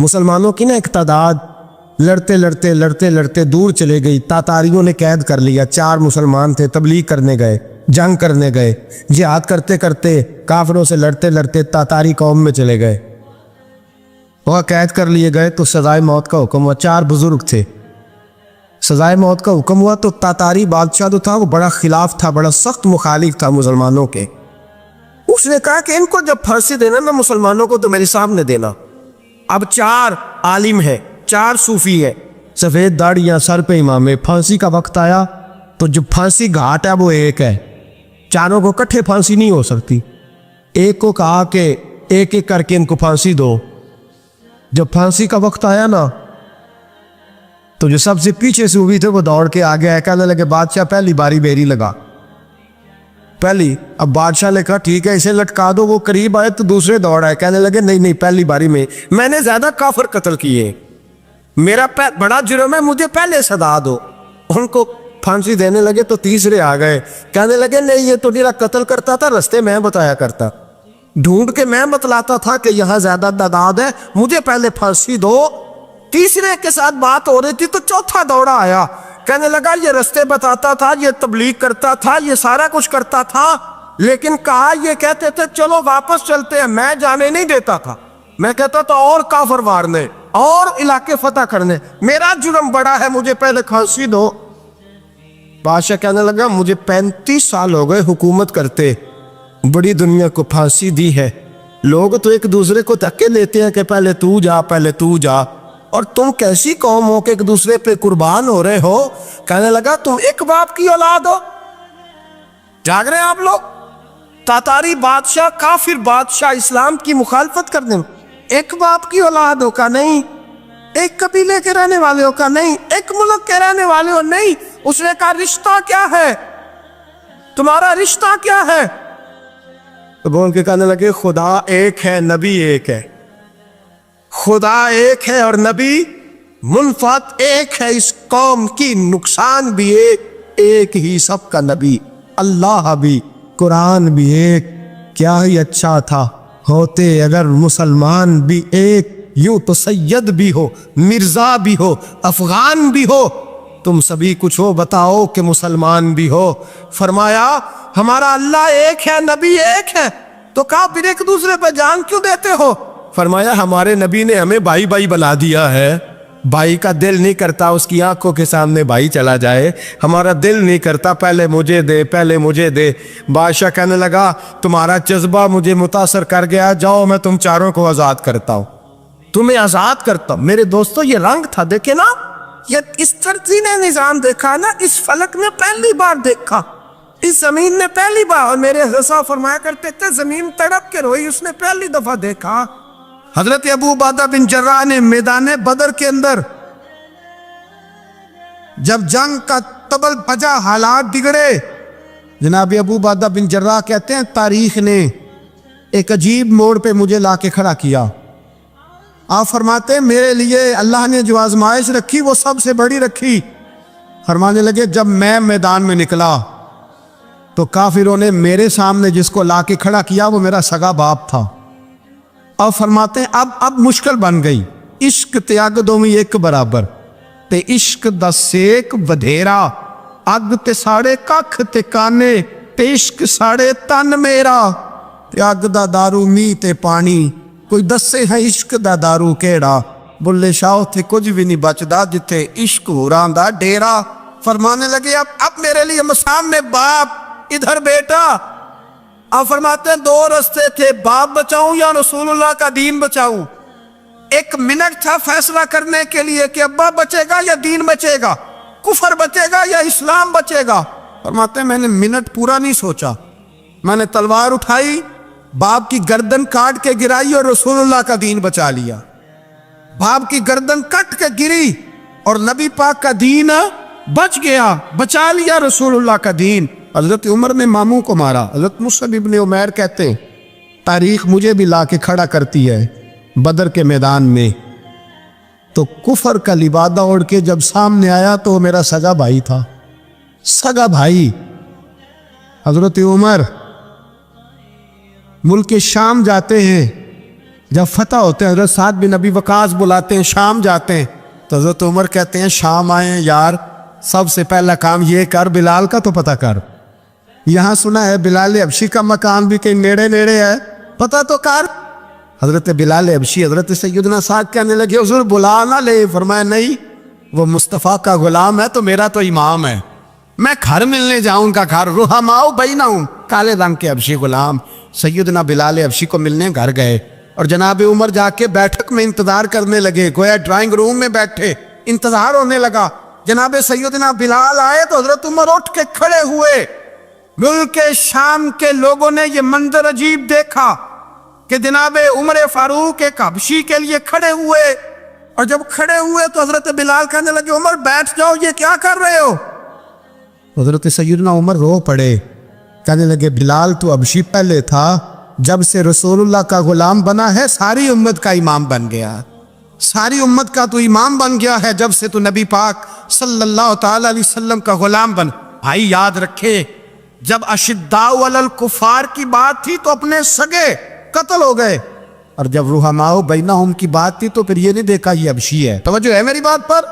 مسلمانوں کی نا ایک تعداد لڑتے لڑتے لڑتے لڑتے دور چلے گئی. تاتاریوں نے قید کر لیا. 4 مسلمان تھے, تبلیغ کرنے گئے, جنگ کرنے گئے, جہاد کرتے کرتے کافروں سے لڑتے لڑتے تاتاری قوم میں چلے گئے. وہ قید کر لیے گئے تو سزائے موت کا حکم ہوا. 4 بزرگ تھے, سزائے موت کا حکم ہوا. تو تاتاری بادشاہ جو تھا وہ بڑا خلاف تھا, بڑا سخت مخالف تھا مسلمانوں کے. اس نے کہا کہ ان کو جب پھانسی دینا نا مسلمانوں کو تو میرے سامنے دینا. اب 4 عالم ہیں, 4 صوفی ہیں, سفید داڑیاں, سر پہ امامے. پھانسی کا وقت آیا تو جو پھانسی گھاٹ ہے وہ ایک ہے, چاروں کو کٹھے پھانسی نہیں ہو سکتی. ایک کو کہا کہ ایک ایک کر کے ان کو پھانسی دو. جب پھانسی کا وقت آیا نا تو جو سب سے پیچھے سے ہوئی تھے وہ دوڑ کے آگے آئے, کہنے لگے بادشاہ پہلی باری میری لگا پہلی. اب بادشاہ نے کہا ٹھیک ہے اسے لٹکا دو. وہ قریب آئے تو دوسرے دوڑ آئے, کہنے لگے نہیں نہیں پہلی باری میں نے زیادہ کافر قتل کیے, میرا بڑا جرم ہے, مجھے پہلے سزا دو. ان کو پھانسی دینے لگے تو تیسرے آ گئے, کہنے لگے نہیں یہ تو میرا قتل کرتا تھا, رستے میں بتایا کرتا, ڈھونڈ کے میں بتلاتا تھا کہ یہاں زیادہ تعداد ہے, مجھے پہلے پھانسی دو. تیسرے کے ساتھ بات ہو رہی تھی تو چوتھا دوڑا آیا, کہنے لگا یہ رستے بتاتا تھا, یہ تبلیغ کرتا تھا, یہ سارا کچھ کرتا تھا, لیکن کہا یہ کہتے تھے چلو واپس چلتے ہیں, میں جانے نہیں دیتا تھا. میں کہتا تھا اور کافر مارنے اور علاقے فتح کرنے, میرا جرم بڑا ہے, مجھے پہلے پھانسی دو. بادشاہ کہنے لگا مجھے 35 سال ہو گئے حکومت کرتے, بڑی دنیا کو پھانسی دی ہے. لوگ تو ایک دوسرے کو دھکے دیتے ہیں کہ پہلے تو جا پہلے تو جا, اور تم کیسی قوم ہو کہ ایک دوسرے پہ قربان ہو رہے ہو. کہنے لگا تم ایک باپ کی اولاد ہو. جاگ رہے ہیں آپ لوگ. تاتاری بادشاہ, کافر بادشاہ, اسلام کی مخالفت کرنے میں ایک باپ کی اولاد ہو کا نہیں, ایک قبیلے کے رہنے والے ہو کا نہیں, ایک ملک کے رہنے والے ہو نہیں. اس نے کہا رشتہ کیا ہے, تمہارا رشتہ کیا ہے؟ تو بول کے کہنے لگے خدا ایک ہے, نبی ایک ہے. خدا ایک ہے اور نبی منفعت ایک ہے, اس قوم کی نقصان بھی ایک ہی, سب کا نبی اللہ بھی, قرآن بھی ایک. کیا ہی اچھا تھا ہوتے اگر مسلمان بھی ایک, یوں تو سید بھی ہو, مرزا بھی ہو, افغان بھی ہو, تم سبھی کچھ ہو, بتاؤ کہ مسلمان بھی ہو. فرمایا ہمارا اللہ ایک ہے, نبی ایک ہے. تو کہا پھر ایک دوسرے پہ جان کیوں دیتے ہو؟ فرمایا ہمارے نبی نے ہمیں بھائی بھائی بنا دیا ہے, بھائی کا دل نہیں کرتا اس کی آنکھوں کے سامنے بھائی چلا جائے, ہمارا دل نہیں کرتا پہلے مجھے دے پہلے مجھے دے. بادشاہ کہنے لگا تمہارا جذبہ مجھے متاثر کر گیا, جاؤ میں تم چاروں کو آزاد کرتا ہوں, تمہیں آزاد کرتا ہوں. میرے دوستو یہ رنگ تھا, دیکھیں نا, یہ اس ترتیب نظام دیکھا نا, اس فلک میں پہلی بار دیکھا, اس زمین نے پہلی بار. اور میرے حضرت فرمایا کرتے تھے زمین تڑپ کے روئی, اس نے پہلی دفعہ دیکھا. حضرت ابو عبیدہ بن جراح نے میدان بدر کے اندر جب جنگ کا تبل بجا, حالات بگڑے, جناب ابو عبیدہ بن جراح کہتے ہیں تاریخ نے ایک عجیب موڑ پہ مجھے لا کے کھڑا کیا. آپ فرماتے ہیں میرے لیے اللہ نے جو آزمائش رکھی وہ سب سے بڑی رکھی. فرمانے لگے جب میں میدان میں نکلا تو کافروں نے میرے سامنے جس کو لا کے کھڑا کیا وہ میرا سگا باپ تھا. اور فرماتے ہیں اب مشکل بن گئی, عشق تیاگ دومی ایک برابر, تے عشق دا سیک ودھیرا, اگ تے ساڑے ککھ تے کانے, تے عشق ساڑے تن میرا, تے اگ دا دارو می تے پانی, کوئی دسے ہے عشق دا دارو کیڑا, بلے شاہ تھے کچھ بھی نہیں بچدا جتے عشق ہوران دا ڈیرا. فرمانے لگے اب میرے لیے سامنے باپ, ادھر بیٹا. آپ فرماتے ہیں 2 رستے تھے, باپ بچاؤں یا رسول اللہ کا دین بچاؤں. 1 منٹ تھا فیصلہ کرنے کے لیے کہ ابا بچے گا یا دین بچے گا, کفر بچے گا یا اسلام بچے گا. فرماتے ہیں میں نے منٹ پورا نہیں سوچا, میں نے تلوار اٹھائی, باپ کی گردن کاٹ کے گرائی اور رسول اللہ کا دین بچا لیا. باپ کی گردن کٹ کے گری اور نبی پاک کا دین بچ گیا, بچا لیا رسول اللہ کا دین. حضرت عمر نے ماموں کو مارا. حضرت مصعب ابن عمیر کہتے ہیں تاریخ مجھے بھی لا کے کھڑا کرتی ہے بدر کے میدان میں, تو کفر کا لبادہ اوڑھ کے جب سامنے آیا تو میرا سگا بھائی تھا, سگا بھائی. حضرت عمر ملک شام جاتے ہیں, جب فتح ہوتے ہیں حضرت سعد بن ابی وقاص بلاتے ہیں شام جاتے ہیں تو حضرت عمر کہتے ہیں شام آئے ہیں یار سب سے پہلا کام یہ کر بلال کا تو پتہ کر. یہاں سنا ہے بلال حبشی کا مکان بھی کہیں نیڑے نیڑے ہے, پتہ تو کر. حضرت بلال حبشی حضرت سیدنا سعد کہنے لگے حضور بلا نہ لے. فرمایا نہیں, وہ مصطفیٰ کا غلام ہے تو میرا تو امام ہے, میں گھر ملنے جاؤں کا گھر رحماؤ بینہم. کالے رنگ کے حبشی غلام سیدنا بلال حبشی کو ملنے گھر گئے اور جناب عمر جا کے بیٹھک میں انتظار کرنے لگے, گویا ڈرائنگ روم میں بیٹھے انتظار ہونے لگا. جناب سیدنا بلال آئے تو حضرت عمر اٹھ کے کھڑے ہوئے. ملک شام کے لوگوں نے یہ منظر عجیب دیکھا کہ جناب عمر فاروق ایک حبشی کے لیے کھڑے ہوئے, اور جب کھڑے ہوئے تو حضرت بلال کہنے لگے عمر بیٹھ جاؤ, یہ کیا کر رہے ہو؟ حضرت سیدنا عمر رو پڑے, کہنے لگے بلال تو حبشی پہلے تھا, جب سے رسول اللہ کا غلام بنا ہے ساری امت کا امام بن گیا, ساری امت کا تو امام بن گیا ہے جب سے تو نبی پاک صلی اللہ تعالی علیہ وسلم کا غلام بن. بھائی یاد رکھے جب اشداء علی الکفار کی بات تھی تو اپنے سگے قتل ہو گئے, اور جب رحماء بینہم کی بات تھی تو پھر یہ نہیں دیکھا یہ حبشی ہے. توجہ ہے میری بات پر؟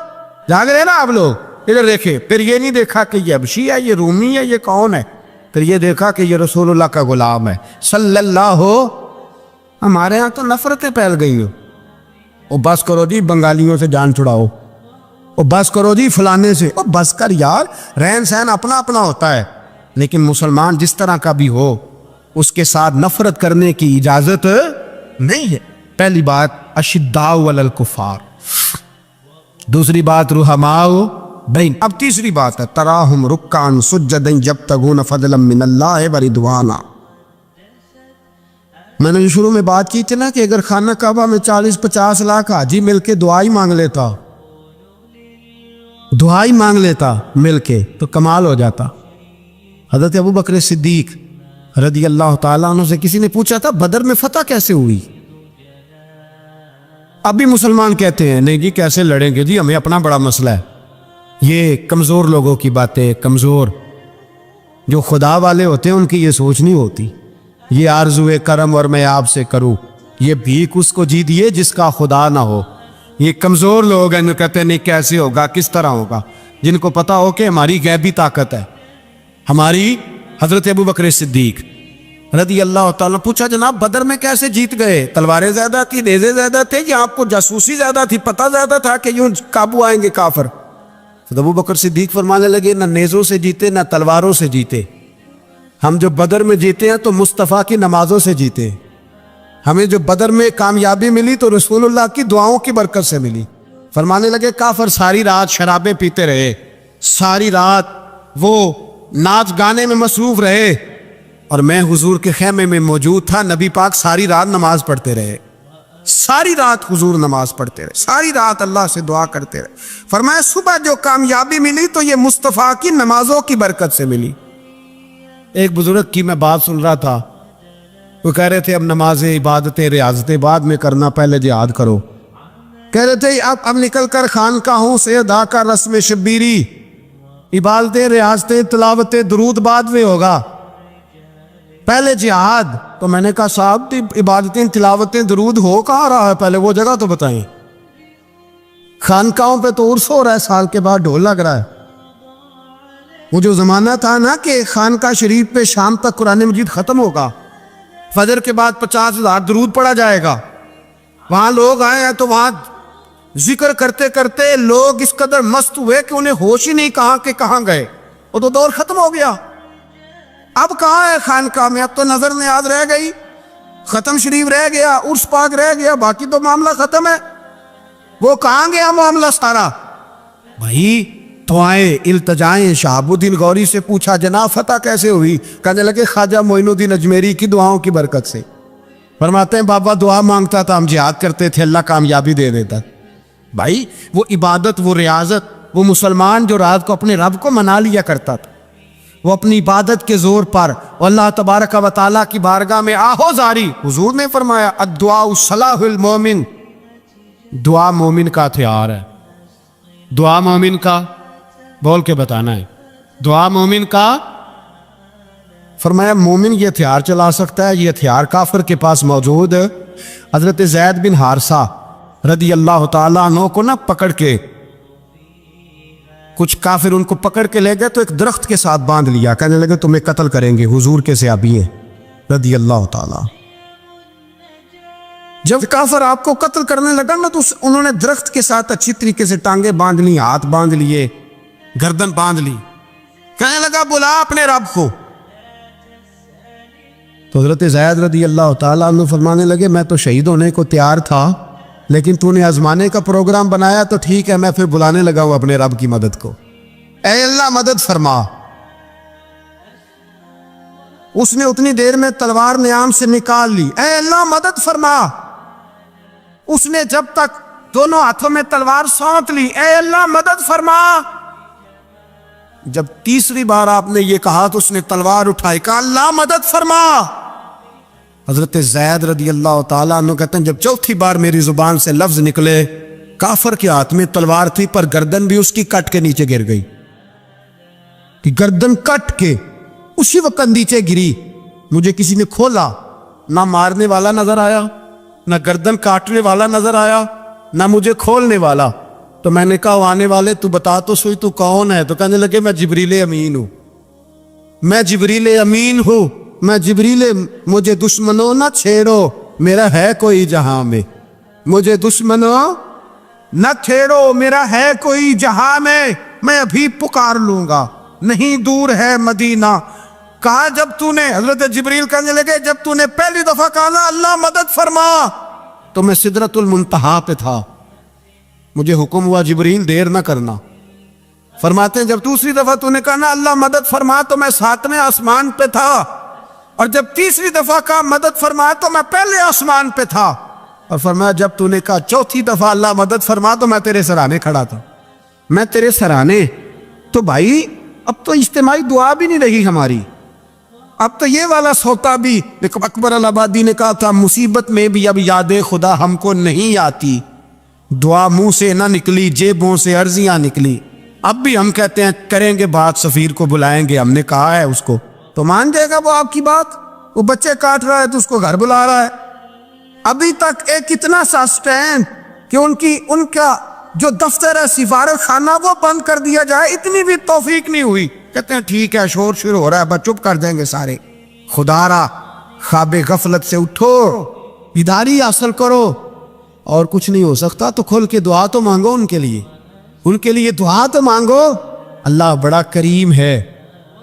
جاگ رہے نا آپ لوگ, ادھر دیکھیں. پھر یہ نہیں دیکھا کہ یہ حبشی ہے, یہ رومی ہے, یہ کون ہے, پھر یہ دیکھا کہ یہ رسول اللہ کا غلام ہے صلی اللہ ہو. ہمارے ہاں تو نفرتیں پھیل گئی ہو, او بس کرو جی بنگالیوں سے جان چھڑاؤ, او بس کرو جی فلانے سے, او بس کر یار. رہن سہن اپنا اپنا ہوتا ہے, لیکن مسلمان جس طرح کا بھی ہو اس کے ساتھ نفرت کرنے کی اجازت نہیں ہے. پہلی بات اشداء علی الکفار, دوسری بات رحماء بین. اب تیسری بات ہے تراہم رکعا سجدا یبتغون فضلا من اللہ ورضوانا. میں نے جو شروع میں بات کی تھی نا کہ اگر خانہ کعبہ میں 40-50 لاکھ حاجی مل کے دعائی مانگ لیتا مل کے تو کمال ہو جاتا. حضرت ابو بکر صدیق رضی اللہ تعالیٰ عنہ سے کسی نے پوچھا تھا بدر میں فتح کیسے ہوئی؟ ابھی مسلمان کہتے ہیں نہیں جی کیسے لڑیں گے جی, ہمیں اپنا بڑا مسئلہ ہے. یہ کمزور لوگوں کی باتیں, کمزور جو خدا والے ہوتے ہیں ان کی یہ سوچ نہیں ہوتی. یہ آرزوئے کرم اور میں آپ سے کروں, یہ بھیک اس کو جی دیے جس کا خدا نہ ہو. یہ کمزور لوگ ہیں جو کہتے ہیں نہیں کیسے ہوگا, کس طرح ہوگا, جن کو پتا ہو کہ ہماری غیبی طاقت ہے. ہماری حضرت ابو بکر صدیق رضی اللہ تعالیٰ پوچھا جناب بدر میں کیسے جیت گئے؟ تلواریں زیادہ تھی, نیزے زیادہ تھے, یا آپ کو جاسوسی زیادہ تھی, پتہ زیادہ تھا کہ یوں قابو آئیں گے کافر؟ ابو بکر صدیق فرمانے لگے نہ نیزوں سے جیتے نہ تلواروں سے جیتے, ہم جو بدر میں جیتے ہیں تو مصطفیٰ کی نمازوں سے جیتے. ہمیں جو بدر میں کامیابی ملی تو رسول اللہ کی دعاؤں کی برکت سے ملی. فرمانے لگے کافر ساری رات شرابیں پیتے رہے, ساری رات وہ ناچ گانے میں مصروف رہے, اور میں حضور کے خیمے میں موجود تھا, نبی پاک ساری رات نماز پڑھتے رہے, ساری رات حضور نماز پڑھتے رہے, ساری رات اللہ سے دعا کرتے رہے. فرمایا صبح جو کامیابی ملی تو یہ مصطفیٰ کی نمازوں کی برکت سے ملی. ایک بزرگ کی میں بات سن رہا تھا, وہ کہہ رہے تھے اب نمازیں عبادتیں ریاضتیں بعد میں کرنا, پہلے جہاد کرو. کہہ رہے تھے اب نکل کر خانقاہوں سے ادا کر رسم شبیری, عبادتیں ریاضتیں تلاوتیں درود بعد میں ہوگا, پہلے جہاد. تو میں نے کہا صاحب عبادتیں تلاوتیں درود ہو کہاں رہا ہے, پہلے وہ جگہ تو بتائیں. خانقاہوں پہ تو عرس ہو رہا ہے, سال کے بعد ڈھول لگ رہا ہے. وہ جو زمانہ تھا نا کہ خانقاہ شریف پہ شام تک قرآن مجید ختم ہوگا, فجر کے بعد 50,000 درود پڑھا جائے گا, وہاں لوگ آئے ہیں تو وہاں ذکر کرتے کرتے لوگ اس قدر مست ہوئے کہ انہیں ہوش ہی نہیں کہاں کہ کہاں گئے. وہ تو دور ختم ہو گیا. اب کہاں ہے خانقاہ میں؟ اب تو نظر نیاز رہ گئی, ختم شریف رہ گیا, عرس پاک رہ گیا, باقی تو معاملہ ختم ہے. وہ کہاں گیا معاملہ سارا؟ بھائی دعائیں التجائیں. شہاب الدین غوری سے پوچھا جناب فتح کیسے ہوئی؟ کہنے لگے خواجہ معین الدین اجمیری کی دعاؤں کی برکت سے. فرماتے ہیں بابا دعا مانگتا تھا, ہم جہاد کرتے تھے, اللہ کامیابی دے دیتا. بھائی وہ عبادت, وہ ریاضت, وہ مسلمان جو رات کو اپنے رب کو منا لیا کرتا تھا, وہ اپنی عبادت کے زور پر اللہ تبارک و تعالیٰ کی بارگاہ میں آہو زاری. حضور نے فرمایا الدعاء صلاح المومن, دعا مومن کا ہتھیار ہے. دعا مومن کا, بول کے بتانا ہے, دعا مومن کا. فرمایا مومن یہ ہتھیار چلا سکتا ہے, یہ ہتھیار کافر کے پاس موجود حضرت زید بن حارثہ رضی اللہ تعالیٰ عنہ کو نہ پکڑ کے کچھ کافر ان کو پکڑ کے لے گئے تو ایک درخت کے ساتھ باندھ لیا، کہنے لگے تمہیں قتل کریں گے، حضور کے صحابی ہیں رضی اللہ تعالیٰ۔ جب کافر آپ کو قتل کرنے لگا نا تو انہوں نے درخت کے ساتھ اچھی طریقے سے ٹانگیں باندھ لی، ہاتھ باندھ لیے، گردن باندھ لی، کہنے لگا بلا اپنے رب کو۔ تو حضرت زید رضی اللہ تعالیٰ عنہ فرمانے لگے میں تو شہید ہونے کو تیار تھا، لیکن تو نے آزمانے کا پروگرام بنایا تو ٹھیک ہے، میں پھر بلانے لگا ہوں اپنے رب کی مدد کو، اے اللہ مدد فرما۔ اس نے اتنی دیر میں تلوار نیام سے نکال لی، اے اللہ مدد فرما۔ اس نے جب تک دونوں ہاتھوں میں تلوار سونت لی، اے اللہ مدد فرما۔ جب تیسری بار آپ نے یہ کہا تو اس نے تلوار اٹھائی، کہا اللہ مدد فرما۔ حضرت زید رضی اللہ تعالیٰ عنہ کہتے ہیں جب چوتھی بار میری زبان سے لفظ نکلے، کافر کے ہاتھ میں تلوار تھی پر گردن بھی اس کی کٹ کے نیچے گر گئی، کہ گردن کٹ کے اسی وقت نیچے گری۔ مجھے کسی نے کھولا، نہ مارنے والا نظر آیا، نہ گردن کاٹنے والا نظر آیا، نہ مجھے کھولنے والا۔ تو میں نے کہا آنے والے تو بتا تو سوئی تو کون ہے؟ تو کہنے لگے میں جبریل امین ہوں، میں جبریل امین ہوں، میں جبریل، مجھے دشمنوں نہ چھیڑو، میرا ہے کوئی جہاں میں، مجھے دشمنوں نہ چھیڑو، میرا ہے کوئی جہاں میں ابھی پکار لوں گا، نہیں دور ہے مدینہ۔ کہا جب تو نے، حضرت جبریل کہنے لگے جب تو نے پہلی دفعہ کہا نا اللہ مدد فرما تو میں سدرۃ المنتہا پہ تھا، مجھے حکم ہوا جبریل دیر نہ کرنا۔ فرماتے ہیں جب دوسری دفعہ تو نے کہا نا اللہ مدد فرما تو میں 7ویں آسمان پہ تھا، اور جب تیسری دفعہ کہا مدد فرما تو میں پہلے آسمان پہ تھا، اور فرمایا جب تو نے کہا چوتھی دفعہ اللہ مدد فرما تو میں تیرے سرانے کھڑا تھا، میں تیرے سرانے۔ تو بھائی اب تو اجتماعی دعا بھی نہیں رہی ہماری، اب تو یہ والا سوتا بھی، لیکن اکبر الآبادی نے کہا تھا مصیبت میں بھی اب یاد خدا ہم کو نہیں آتی، دعا منہ سے نہ نکلی جیبوں سے عرضیاں نکلی۔ اب بھی ہم کہتے ہیں کریں گے بات، سفیر کو بلائیں گے، ہم نے کہا ہے اس کو، تو مان جائے گا وہ آپ کی بات؟ وہ بچے کاٹ رہا ہے تو اس کو گھر بلا رہا ہے۔ ابھی تک ایک اتنا سا سٹینڈ کہ ان کا جو دفتر ہے سفارت خانہ وہ بند کر دیا جائے، اتنی بھی توفیق نہیں ہوئی۔ کہتے ہیں ٹھیک ہے شور شروع ہو رہا ہے بس چپ کر دیں گے سارے۔ خدا را خواب غفلت سے اٹھو، بیداری حاصل کرو، اور کچھ نہیں ہو سکتا تو کھل کے دعا تو مانگو، ان کے لیے دعا تو مانگو۔ اللہ بڑا کریم ہے،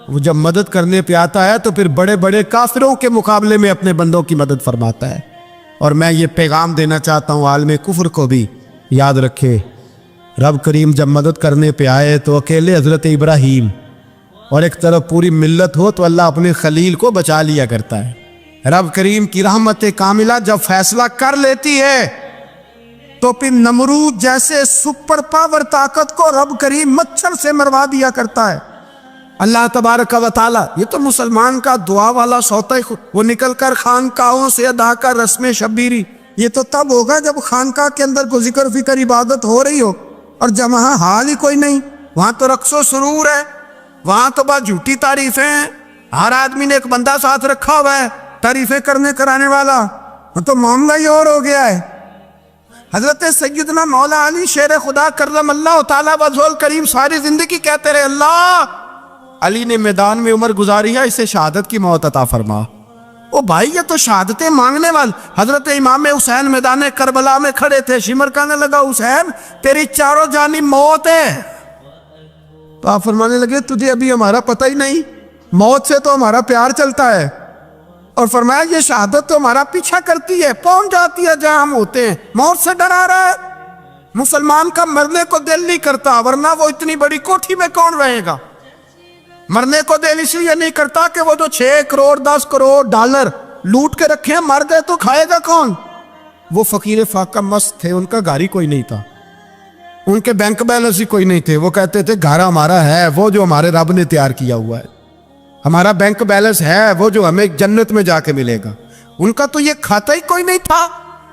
وہ جب مدد کرنے پہ آتا ہے تو پھر بڑے بڑے کافروں کے مقابلے میں اپنے بندوں کی مدد فرماتا ہے۔ اور میں یہ پیغام دینا چاہتا ہوں عالم کفر کو بھی، یاد رکھے رب کریم جب مدد کرنے پہ آئے تو اکیلے حضرت ابراہیم اور ایک طرف پوری ملت ہو تو اللہ اپنے خلیل کو بچا لیا کرتا ہے۔ رب کریم کی رحمت کاملہ جب فیصلہ کر لیتی ہے تو پھر نمرود جیسے سپر پاور طاقت کو رب کریم مچھر سے مروا دیا کرتا ہے۔ اللہ تبارک و تعالی، یہ تو مسلمان کا دعا والا سوتا ہی وہ نکل کر خانقاہوں سے ادا کر رسم شبیری، یہ تو تب ہوگا جب خانقاہ کے اندر کوئی ذکر فکر عبادت ہو رہی ہو، اور جب وہاں حال ہی کوئی نہیں، وہاں تو رقص و سرور ہے، وہاں تو بس جھوٹی تعریفیں ہیں، ہر آدمی نے ایک بندہ ساتھ رکھا ہوا ہے تعریفیں کرنے کرانے والا، وہ تو معاملہ ہی اور ہو گیا ہے۔ حضرت سیدنا مولا علی شیر خدا کرم اللہ تعالیٰ وجہہ الکریم ساری زندگی کہتے رہے اللہ علی نے میدان میں عمر گزاری ہے، اسے شہادت کی موت عطا فرما۔ او بھائی یہ تو شہادتیں مانگنے والے۔ حضرت امام حسین میدان کربلا میں کھڑے تھے، شمر کہنے لگا حسین تیری چاروں جانب موت ہے، تو آپ فرمانے لگے تجھے ابھی ہمارا پتہ ہی نہیں، موت سے تو ہمارا پیار چلتا ہے، اور فرمایا یہ شہادت تو ہمارا پیچھا کرتی ہے، پہنچ جاتی ہے جہاں ہم ہوتے ہیں، موت سے ڈرا رہا ہے۔ مسلمان کا مرنے کو دل نہیں کرتا، ورنہ وہ اتنی بڑی کوٹھی میں کون رہے گا؟ مرنے کو دل اس لیے نہیں کرتا کہ وہ جو 6 کروڑ 10 کروڑ ڈالر لوٹ کے رکھے ہیں، مر گئے تو کھائے گا کون؟ وہ فقیر فاقہ مست تھے، ان کا گھر ہی کوئی نہیں تھا، ان کے بینک بیلنس ہی کوئی نہیں تھے، وہ کہتے تھے گھر ہمارا ہے وہ جو ہمارے رب نے تیار کیا ہوا ہے، ہمارا بینک بیلنس ہے وہ جو ہمیں جنت میں جا کے ملے گا۔ ان کا تو یہ کھاتا ہی کوئی نہیں تھا،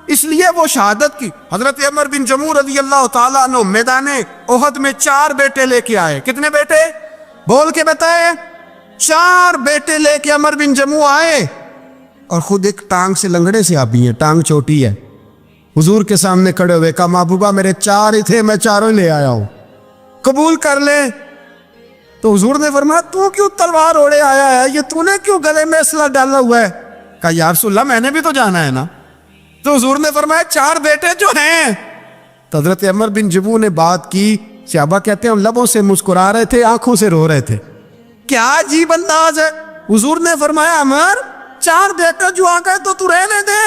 اس لیے وہ شہادت کی۔ حضرت عمر بن جموع رضی اللہ تعالیٰ عنہ میدان احد میں 4 بیٹے لے کے آئے۔ کتنے بیٹے؟ بول کے بتائے۔ 4 بیٹے لے کے عمر بن جموع آئے، اور خود ایک ٹانگ سے لنگڑے سے آبی ہیں، ٹانگ چھوٹی ہے، حضور کے سامنے کھڑے ہوئے کہا محبوبہ میرے 4 ہی تھے، میں 4 لے آیا ہوں، قبول کر لے۔ تو حضور نے فرمایا تو کیوں تلوار اوڑے آیا ہے، یہ تو نے کیوں گلے میں اسلحہ ڈالا ہوا ہے؟ کہا یا رسول اللہ میں نے بھی تو جانا ہے نا۔ تو حضور نے فرمایا 4 بیٹے جو ہیں۔ تو حضرت عمر بن جبو نے بات کی، صحابہ کہتے ہیں ہم لبوں سے مسکرا رہے تھے، آنکھوں سے رو رہے تھے، کیا عجیب انداز ہے۔ حضور نے فرمایا عمر 4 بیٹے جو آ گئے تو تو رہنے دے۔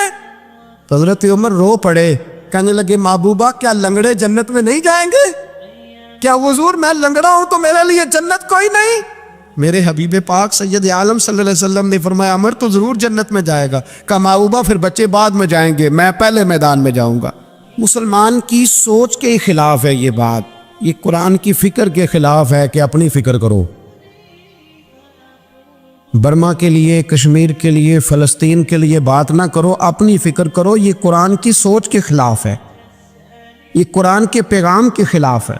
تو حضرت عمر رو پڑے، کہنے لگے محبوبہ کیا لنگڑے جنت میں نہیں جائیں گے؟ کیا حضور میں لنگڑا ہوں تو میرے لیے جنت کوئی نہیں؟ میرے حبیب پاک سید عالم صلی اللہ علیہ وسلم نے فرمایا عمر تو ضرور جنت میں جائے گا۔ کہا محبوبہ پھر بچے بعد میں جائیں گے، میں پہلے میدان میں جاؤں گا۔ مسلمان کی سوچ کے خلاف ہے یہ بات، یہ قرآن کی فکر کے خلاف ہے کہ اپنی فکر کرو۔ برما کے لیے، کشمیر کے لیے، فلسطین کے لیے بات نہ کرو، اپنی فکر کرو۔ یہ قرآن کی سوچ کے خلاف ہے، یہ قرآن کے پیغام کے خلاف ہے۔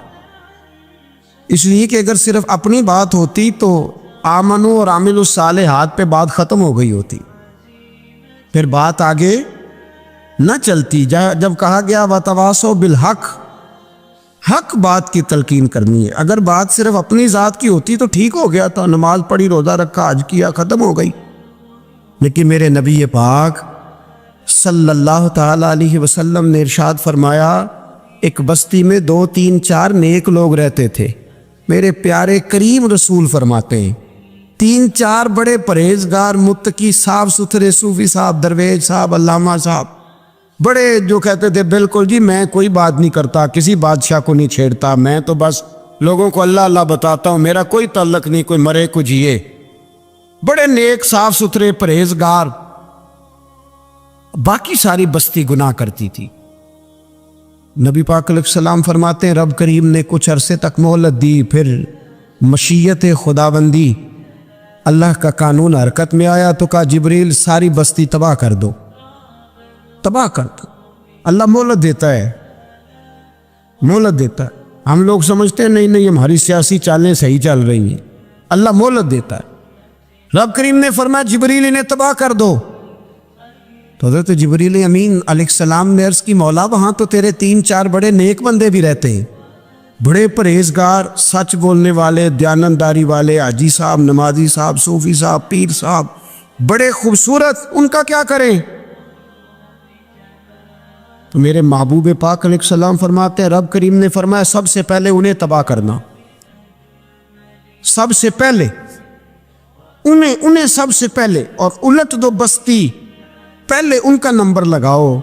اس لیے کہ اگر صرف اپنی بات ہوتی تو آمنو اور عاملوا الصالحات پہ بات ختم ہو گئی ہوتی، پھر بات آگے نہ چلتی۔ جب کہا گیا وتواصوا بالحق، حق بات کی تلقین کرنی ہے۔ اگر بات صرف اپنی ذات کی ہوتی تو ٹھیک ہو گیا تھا، نماز پڑھی، روزہ رکھا، حج کیا، ختم ہو گئی۔ لیکن میرے نبی پاک صلی اللہ تعالی علیہ وسلم نے ارشاد فرمایا ایک بستی میں 2 3 4 نیک لوگ رہتے تھے۔ میرے پیارے کریم رسول فرماتے ہیں 3 4 بڑے پرہیزگار، متقی، صاف ستھرے صوفی صاحب، درویش صاحب، علامہ صاحب، بڑے جو کہتے تھے بالکل جی میں کوئی بات نہیں کرتا، کسی بادشاہ کو نہیں چھیڑتا، میں تو بس لوگوں کو اللہ اللہ بتاتا ہوں، میرا کوئی تعلق نہیں، کوئی مرے کو جیے، بڑے نیک صاف ستھرے پرہیزگار۔ باقی ساری بستی گناہ کرتی تھی۔ نبی پاک علیہ السلام فرماتے ہیں رب کریم نے کچھ عرصے تک مہلت دی، پھر مشیت خداوندی، اللہ کا قانون حرکت میں آیا تو کہا جبریل ساری بستی تباہ کر دو، تباہ کر دو۔ اللہ مہلت دیتا ہے، مہلت دیتا ہے۔ ہم لوگ سمجھتے ہیں نہیں نہیں ہماری سیاسی چالیں صحیح چل رہی ہیں، اللہ مہلت دیتا ہے۔ رب کریم نے فرمایا جبریل انہیں تباہ کر دو۔ تو حضرت جبریل امین علیہ السلام نے عرض کی مولا وہاں تو تیرے 3 4 بڑے نیک بندے بھی رہتے ہیں، بڑے پرہیزگار، سچ بولنے والے، دیانتداری والے، حاجی صاحب، نمازی صاحب، صوفی صاحب، پیر صاحب، بڑے خوبصورت، ان کا کیا کریں؟ تو میرے محبوب پاک علیہ السلام فرماتے ہیں رب کریم نے فرمایا سب سے پہلے انہیں تباہ کرنا، سب سے پہلے انہیں سب سے پہلے، اور الٹ دو بستی، پہلے ان کا نمبر لگاؤ۔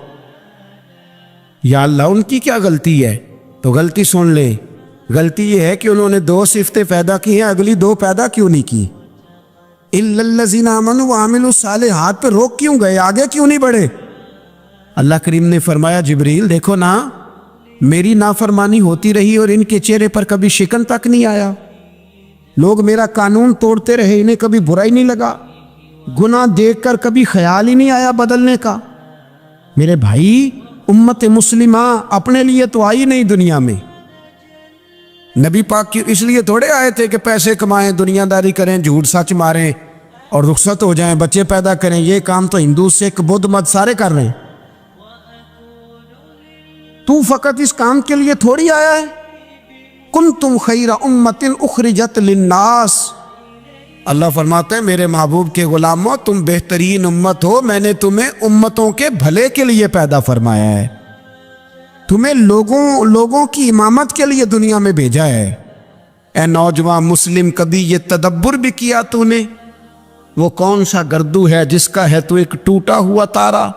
یا اللہ ان کی کیا غلطی ہے؟ تو غلطی سن لے، غلطی یہ ہے کہ انہوں نے 2 صفتیں پیدا کی ہیں، اگلی 2 پیدا کیوں نہیں کی؟ الا الذین آمنوا وعملوا الصالحات پہ روک کیوں گئے، آگے کیوں نہیں بڑھے؟ اللہ کریم نے فرمایا جبریل دیکھو نا، میری نافرمانی ہوتی رہی اور ان کے چہرے پر کبھی شکن تک نہیں آیا، لوگ میرا قانون توڑتے رہے، انہیں کبھی برا ہی نہیں لگا، گناہ دیکھ کر کبھی خیال ہی نہیں آیا بدلنے کا۔ میرے بھائی امت مسلمہ اپنے لیے تو آئی نہیں دنیا میں، نبی پاک کی اس لیے تھوڑے آئے تھے کہ پیسے کمائیں، دنیا داری کریں، جھوٹ سچ ماریں اور رخصت ہو جائیں، بچے پیدا کریں۔ یہ کام تو ہندو سکھ بدھ مت سارے کر رہے ہیں، تو فقط اس کام کے لیے تھوڑی آیا ہے۔ کنتم خیر امت اخرجت للناس، اللہ فرماتے ہیں میرے محبوب کے غلاموں تم بہترین امت ہو، میں نے تمہیں امتوں کے بھلے کے لیے پیدا فرمایا ہے، تمہیں لوگوں کی امامت کے لیے دنیا میں بھیجا ہے۔ اے نوجوان مسلم کبھی یہ تدبر بھی کیا تو نے؟ وہ کون سا گردو ہے جس کا ہے تو ایک ٹوٹا ہوا تارا؟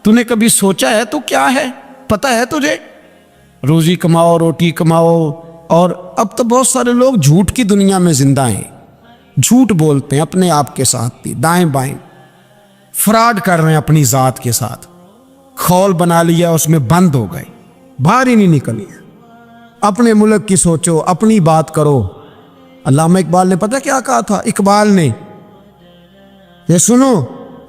تو نے کبھی سوچا ہے تو کیا ہے؟ پتہ ہے تجھے؟ روزی کماؤ، روٹی کماؤ، اور اب تو بہت سارے لوگ جھوٹ کی دنیا میں زندہ ہیں، جھوٹ بولتے ہیں اپنے آپ کے ساتھ بھی، دائیں بائیں فراڈ کر رہے ہیں اپنی ذات کے ساتھ، خول بنا لیا اس میں بند ہو گئے، باہر ہی نہیں نکلی۔ اپنے ملک کی سوچو، اپنی بات کرو۔ علامہ اقبال نے پتہ کیا کہا تھا؟ اقبال نے، یہ سنو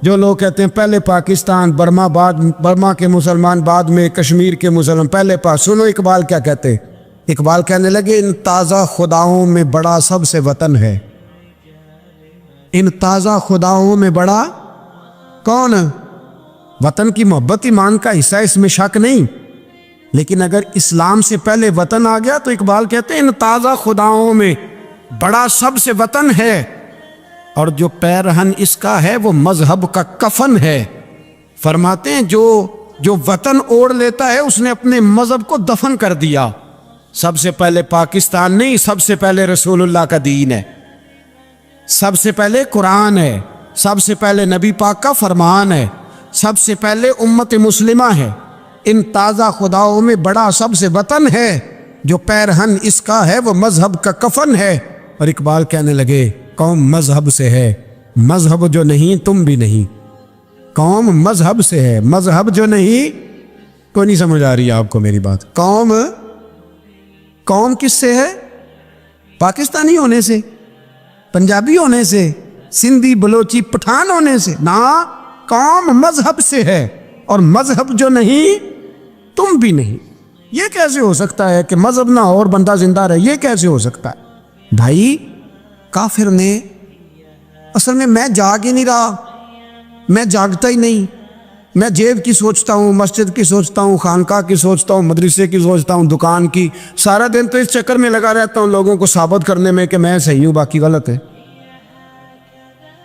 جو لوگ کہتے ہیں پہلے پاکستان، برما کے مسلمان بعد میں کشمیر کے مسلمان، پہلے سنو اقبال کیا کہتے ہیں۔ اقبال کہنے لگے ان تازہ خداؤں میں بڑا سب سے وطن ہے، ان تازہ خداؤں میں بڑا کون؟ وطن کی محبت ایمان کا حصہ، اس میں شک نہیں، لیکن اگر اسلام سے پہلے وطن آ گیا تو اقبال کہتے ہیں ان تازہ خداؤں میں بڑا سب سے وطن ہے، اور جو پیرہن اس کا ہے وہ مذہب کا کفن ہے۔ فرماتے ہیں جو وطن اوڑھ لیتا ہے اس نے اپنے مذہب کو دفن کر دیا۔ سب سے پہلے پاکستان نہیں، سب سے پہلے رسول اللہ کا دین ہے، سب سے پہلے قرآن ہے، سب سے پہلے نبی پاک کا فرمان ہے، سب سے پہلے امت مسلمہ ہے۔ ان تازہ خداؤں میں بڑا سب سے وطن ہے، جو پیرہن اس کا ہے وہ مذہب کا کفن ہے۔ اور اقبال کہنے لگے قوم مذہب سے ہے، مذہب جو نہیں تم بھی نہیں۔ قوم مذہب سے ہے، مذہب جو نہیں، کوئی نہیں سمجھ آ رہی آپ کو میری بات؟ قوم کس سے ہے؟ پاکستانی ہونے سے، پنجابی ہونے سے، سندھی بلوچی پٹھان ہونے سے؟ نہ، قوم مذہب سے ہے، اور مذہب جو نہیں تم بھی نہیں۔ یہ کیسے ہو سکتا ہے کہ مذہب نہ اور بندہ زندہ رہے؟ یہ کیسے ہو سکتا ہے؟ بھائی کافر نے اصل میں جاگ ہی نہیں رہا، میں جاگتا ہی نہیں، میں جیب کی سوچتا ہوں، مسجد کی سوچتا ہوں، خانقاہ کی سوچتا ہوں، مدرسے کی سوچتا ہوں، دکان کی، سارا دن تو اس چکر میں لگا رہتا ہوں لوگوں کو ثابت کرنے میں کہ میں صحیح ہوں باقی غلط ہے۔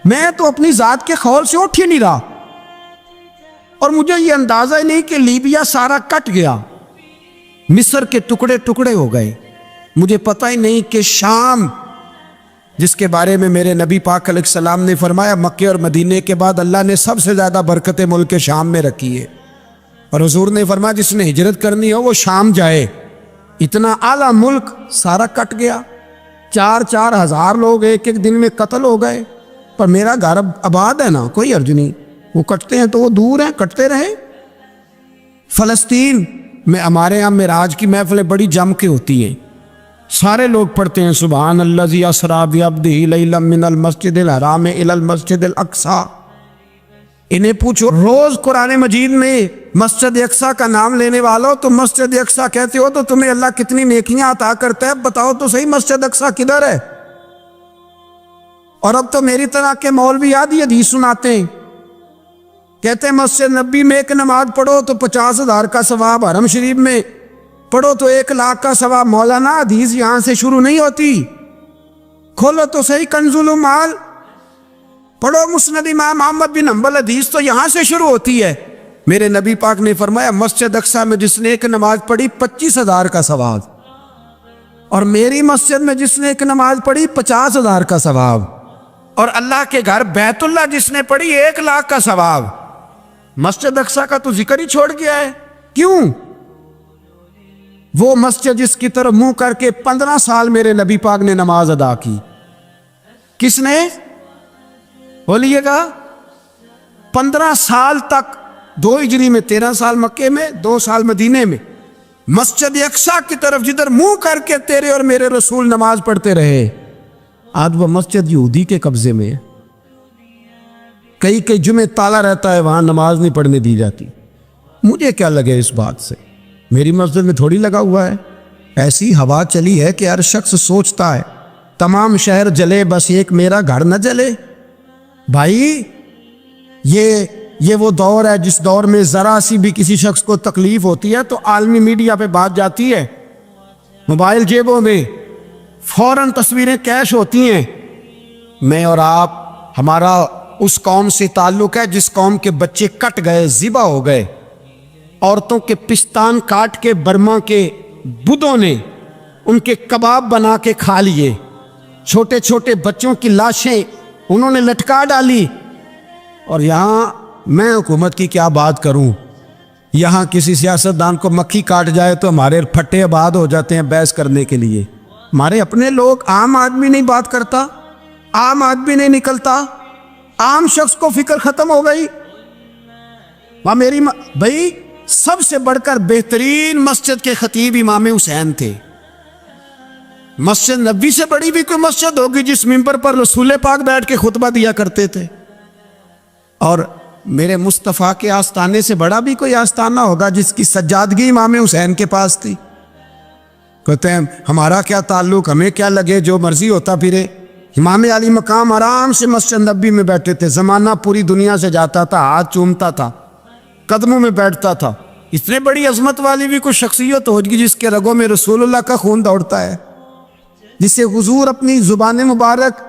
میں تو اپنی ذات کے خول سے اٹھ ہی نہیں رہا، اور مجھے یہ اندازہ ہی نہیں کہ لیبیا سارا کٹ گیا، مصر کے ٹکڑے ٹکڑے ہو گئے، مجھے پتہ ہی نہیں کہ شام، جس کے بارے میں میرے نبی پاک علیہ السلام نے فرمایا مکے اور مدینے کے بعد اللہ نے سب سے زیادہ برکتیں ملک شام میں رکھی ہے، اور حضور نے فرمایا جس نے ہجرت کرنی ہو وہ شام جائے۔ اتنا اعلیٰ ملک سارا کٹ گیا، 4,000 لوگ ایک دن میں قتل ہو گئے، پر میرا گھر آباد ہے نا، کوئی حرج نہیں، وہ کٹتے ہیں تو وہ دور ہیں، کٹتے رہے۔ فلسطین میں ہمارے یہاں معراج کی محفلیں بڑی جم کے ہوتی ہیں، سارے لوگ پڑھتے ہیں سبحان الذی اسریٰ بعبدہ لیلا من المسجد الحرام الی المسجد الاقصی۔ انہیں پوچھو روز قرآن مجید میں مسجد اقصی کا نام لینے والوں، تو مسجد اقصی کہتے ہو تو تمہیں اللہ کتنی نیکیاں عطا کرتا ہے، بتاؤ تو صحیح مسجد اقصی کدھر ہے؟ اور اب تو میری طرح کے مولوی آدھی حدیث سناتے ہیں، کہتے ہیں مسجد نبی میں ایک نماز پڑھو تو 50,000 کا ثواب، حرم شریف میں پڑھو تو 1,00,000 کا ثواب۔ مولانا حدیث یہاں سے شروع نہیں ہوتی، کھولو تو صحیح کنز المال، پڑھو مسند امام احمد بن حنبل، حدیث تو یہاں سے شروع ہوتی ہے۔ میرے نبی پاک نے فرمایا مسجد اقصی میں جس نے ایک نماز پڑھی 25,000 کا ثواب، اور میری مسجد میں جس نے ایک نماز پڑھی 50,000 کا ثواب، اور اللہ کے گھر بیت اللہ جس نے پڑھی 1,00,000 کا ثواب۔ مسجد اقصی کا تو ذکر ہی چھوڑ گیا ہے، کیوں؟ وہ مسجد جس کی طرف منہ کر کے 15 سال میرے نبی پاک نے نماز ادا کی، کس نے؟ بولیے گا 15 سال تک، 2 ہجری میں 13 سال مکے میں، 2 سال مدینے میں، مسجد اقصی کی طرف جدھر منہ کر کے تیرے اور میرے رسول نماز پڑھتے رہے۔ آج وہ مسجد یہودی کے قبضے میں ہے، کئی جمعے تالا رہتا ہے، وہاں نماز نہیں پڑھنے دی جاتی۔ مجھے کیا لگے اس بات سے، میری مسجد میں تھوڑی لگا ہوا ہے۔ ایسی ہوا چلی ہے کہ ہر شخص سوچتا ہے تمام شہر جلے بس ایک میرا گھر نہ جلے۔ بھائی یہ وہ دور ہے جس دور میں ذرا سی بھی کسی شخص کو تکلیف ہوتی ہے تو عالمی میڈیا پہ بات جاتی ہے، موبائل جیبوں میں فوراً تصویریں کیش ہوتی ہیں۔ میں اور آپ، ہمارا اس قوم سے تعلق ہے جس قوم کے بچے کٹ گئے، ذبح ہو گئے، عورتوں کے پستان کاٹ کے برما کے بدھوں نے ان کے کباب بنا کے کھا لیے، چھوٹے چھوٹے بچوں کی لاشیں انہوں نے لٹکا ڈالی، اور یہاں میں حکومت کی کیا بات کروں، یہاں کسی سیاستدان کو مکھی کاٹ جائے تو ہمارے پھٹے آباد ہو جاتے ہیں بحث کرنے کے لیے۔ ہمارے اپنے لوگ، عام آدمی نہیں بات کرتا، عام آدمی نہیں نکلتا، عام شخص کو فکر ختم ہو گئی۔ وہاں میری بھائی سب سے بڑھ کر بہترین مسجد کے خطیب امام حسین تھے۔ مسجد نبی سے بڑی بھی کوئی مسجد ہوگی جس ممبر پر رسول پاک بیٹھ کے خطبہ دیا کرتے تھے، اور میرے مصطفیٰ کے آستانے سے بڑا بھی کوئی آستانہ ہوگا جس کی سجادگی امام حسین کے پاس تھی۔ کہتے ہیں ہمارا کیا تعلق، ہمیں کیا لگے، جو مرضی ہوتا پھرے۔ امام علی مقام آرام سے مسجد نبی میں بیٹھے تھے، زمانہ پوری دنیا سے جاتا تھا، ہاتھ چومتا تھا، قدموں میں بیٹھتا تھا۔ اتنے بڑی عظمت والی بھی کوئی شخصیت ہوگی جس کے رگوں میں رسول اللہ کا خون دوڑتا ہے، جسے حضور اپنی زبان مبارک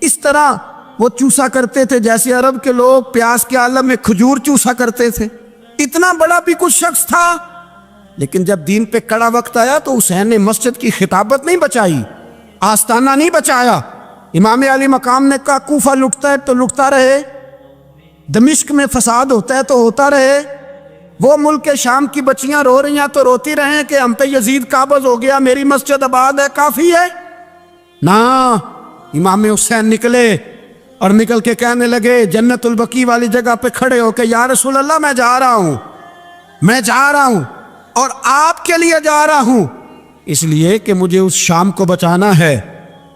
اس طرح وہ چوسا کرتے تھے جیسے عرب کے لوگ پیاس کے عالم میں کھجور چوسا کرتے تھے۔ اتنا بڑا بھی کچھ شخص تھا، لیکن جب دین پہ کڑا وقت آیا تو حسین نے مسجد کی خطابت نہیں بچائی، آستانہ نہیں بچایا۔ امام علی مقام نے کہا کوفہ لٹتا ہے تو لٹتا رہے، دمشق میں فساد ہوتا ہے تو ہوتا رہے، وہ ملک شام کی بچیاں رو رہی ہیں تو روتی رہیں کہ ہم پہ یزید قابض ہو گیا، میری مسجد آباد ہے، کافی ہے نا۔ امام حسین نکلے اور نکل کے کہنے لگے جنت البقیع والی جگہ پہ کھڑے ہو کے، یا رسول اللہ میں جا رہا ہوں اور آپ کے لیے جا رہا ہوں، اس لیے کہ مجھے اس شام کو بچانا ہے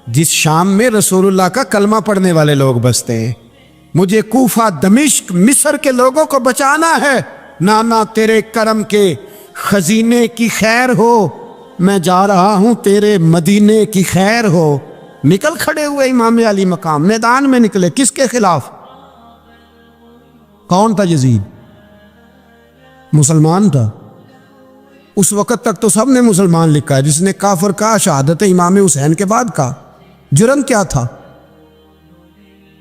جس شام میں رسول اللہ کا کلمہ پڑھنے والے لوگ بستے ہیں، مجھے کوفہ، دمشق، مصر کے لوگوں کو بچانا ہے۔ نانا تیرے کرم کے خزینے کی خیر ہو، میں جا رہا ہوں تیرے مدینے کی خیر ہو۔ نکل کھڑے ہوئے امام علی مقام، میدان میں نکلے، کس کے خلاف؟ کون تھا؟ یزید مسلمان تھا، اس وقت تک تو سب نے مسلمان لکھا ہے، جس نے کافر کہا شہادت امام حسین کے بعد کا جرم کیا تھا؟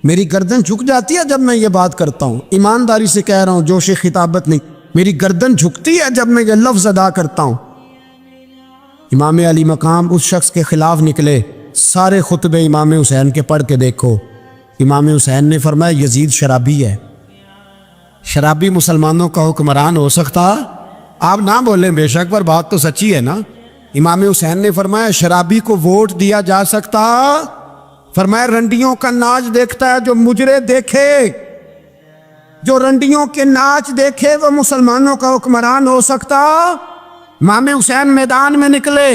میری گردن جھک جاتی ہے جب میں یہ بات کرتا ہوں، ایمانداری سے کہہ رہا ہوں، جوش خطابت نہیں، میری گردن جھکتی ہے جب میں یہ لفظ ادا کرتا ہوں۔ امام علی مقام اس شخص کے خلاف نکلے، سارے خطبے امام حسین کے پڑھ کے دیکھو۔ امام حسین نے فرمایا یزید شرابی ہے، شرابی مسلمانوں کا حکمران ہو سکتا؟ آپ نہ بولیں بے شک، پر بات تو سچی ہے نا۔ امام حسین نے فرمایا شرابی کو ووٹ دیا جا سکتا؟ فرمایا رنڈیوں کا ناچ دیکھتا ہے جو مجرے دیکھے، جو رنڈیوں کے ناچ دیکھے وہ مسلمانوں کا حکمران ہو سکتا؟ امام حسین میدان میں نکلے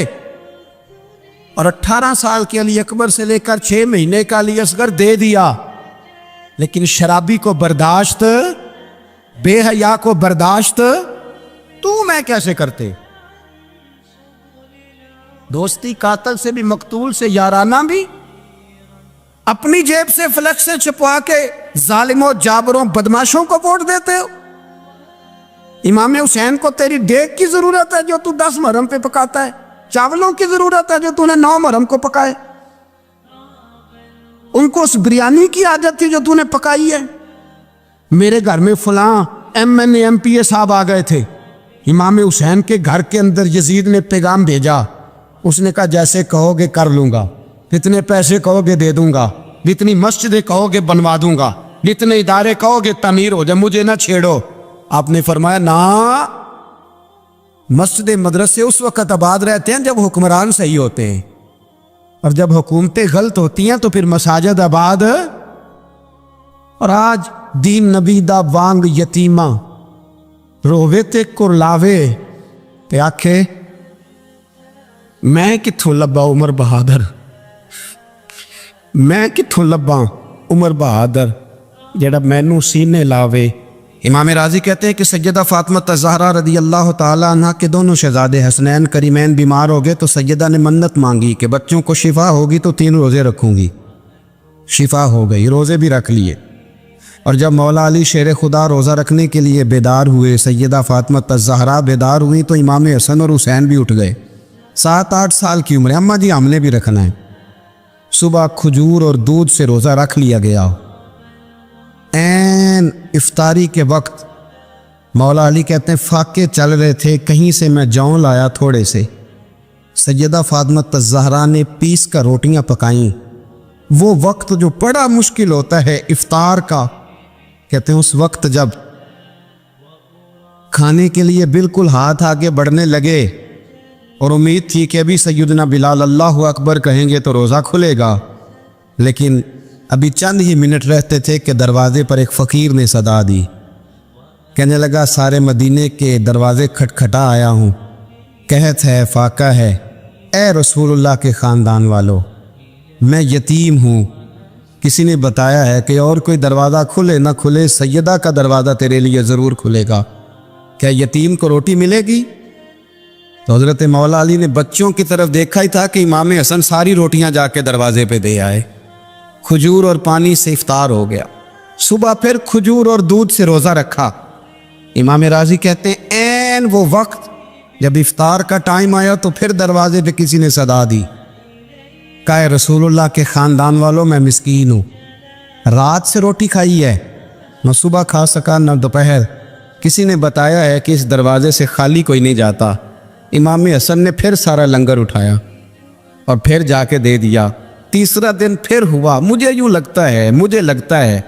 اور 18 سال کے علی اکبر سے لے کر 6 مہینے کا علی اصغر دے دیا، لیکن شرابی کو برداشت، بے حیا کو برداشت تو میں کیسے کرتے؟ دوستی قاتل سے بھی، مقتول سے یارانہ بھی، اپنی جیب سے فلیکسیں چھپوا کے ظالموں، جابروں، بدماشوں کو ووٹ دیتے ہو۔ امام حسین کو تیری دیگ کی ضرورت ہے جو تو 10 محرم پہ پکاتا ہے، چاولوں کی ضرورت ہے جو تو نے 9 محرم کو پکائے، ان کو اس بریانی کی عادت تھی جو تو نے پکائی ہے۔ میرے گھر میں فلاں MNA MPA صاحب آ گئے تھے، امام حسین کے گھر کے اندر یزید نے پیغام بھیجا، اس نے کہا جیسے کہو گے کر لوں گا، جتنے پیسے کہو گے دے دوں گا، جتنی مسجدیں کہو گے بنوا دوں گا، جتنے ادارے کہو گے تعمیر ہو جائے، مجھے نہ چھیڑو۔ آپ نے فرمایا نا، مسجد مدرسے اس وقت آباد رہتے ہیں جب حکمران صحیح ہوتے ہیں، اور جب حکومتیں غلط ہوتی ہیں تو پھر مساجد آباد۔ اور آج دین نبی دا وانگ یتیمہ رووے تے کرلاوے تے آکھے میں کتھوں لبا عمر بہادر، میں کتھوں لبا عمر بہادر جڑا مینوں سینے لاوے۔ امام راضی کہتے ہیں کہ سیدہ فاطمہ الزہرا رضی اللہ تعالیٰ عنہ کے دونوں شہزادے حسنین کریمین بیمار ہو گئے تو سیدہ نے منت مانگی کہ بچوں کو شفا ہوگی تو 3 روزے رکھوں گی، شفا ہو گئی، روزے بھی رکھ لیے۔ اور جب مولا علی شیر خدا روزہ رکھنے کے لیے بیدار ہوئے، سیدہ فاطمہ الزہرا بیدار ہوئی تو امام حسن اور حسین بھی اٹھ گئے، 7-8 سال کی عمر ہے، اماں جی ہم نے بھی رکھنا ہے۔ صبح کھجور اور دودھ سے روزہ رکھ لیا گیا۔ این افطاری کے وقت مولا علی کہتے ہیں فاقے چل رہے تھے، کہیں سے میں جون لایا تھوڑے سے، سیدہ فاطمہ الزہرا نے پیس کر روٹیاں پکائیں۔ وہ وقت جو بڑا مشکل ہوتا ہے افطار کا، کہتے ہیں اس وقت جب کھانے کے لیے بالکل ہاتھ آگے بڑھنے لگے اور امید تھی کہ ابھی سیدنا بلال اللہ اکبر کہیں گے تو روزہ کھلے گا، لیکن ابھی چند ہی منٹ رہتے تھے کہ دروازے پر ایک فقیر نے صدا دی، کہنے لگا سارے مدینے کے دروازے کھٹکھٹا آیا ہوں، قحط ہے، فاقہ ہے، اے رسول اللہ کے خاندان والو، میں یتیم ہوں، کسی نے بتایا ہے کہ اور کوئی دروازہ کھلے نہ کھلے سیدہ کا دروازہ تیرے لیے ضرور کھلے گا، کیا یتیم کو روٹی ملے گی؟ تو حضرت مولا علی نے بچوں کی طرف دیکھا ہی تھا کہ امام حسن ساری روٹیاں جا کے دروازے پہ دے آئے، کھجور اور پانی سے افطار ہو گیا۔ صبح پھر کھجور اور دودھ سے روزہ رکھا۔ امام راضی کہتے ہیں این وہ وقت جب افطار کا ٹائم آیا تو پھر دروازے پہ کسی نے صدا دی، کہا رسول اللہ کے خاندان والوں میں مسکین ہوں، رات سے روٹی کھائی ہے، نہ صبح کھا سکا نہ دوپہر۔ کسی نے بتایا ہے کہ اس دروازے سے خالی کوئی نہیں جاتا۔ امام حسن نے پھر سارا لنگر اٹھایا اور پھر جا کے دے دیا۔ تیسرا دن پھر ہوا، مجھے لگتا ہے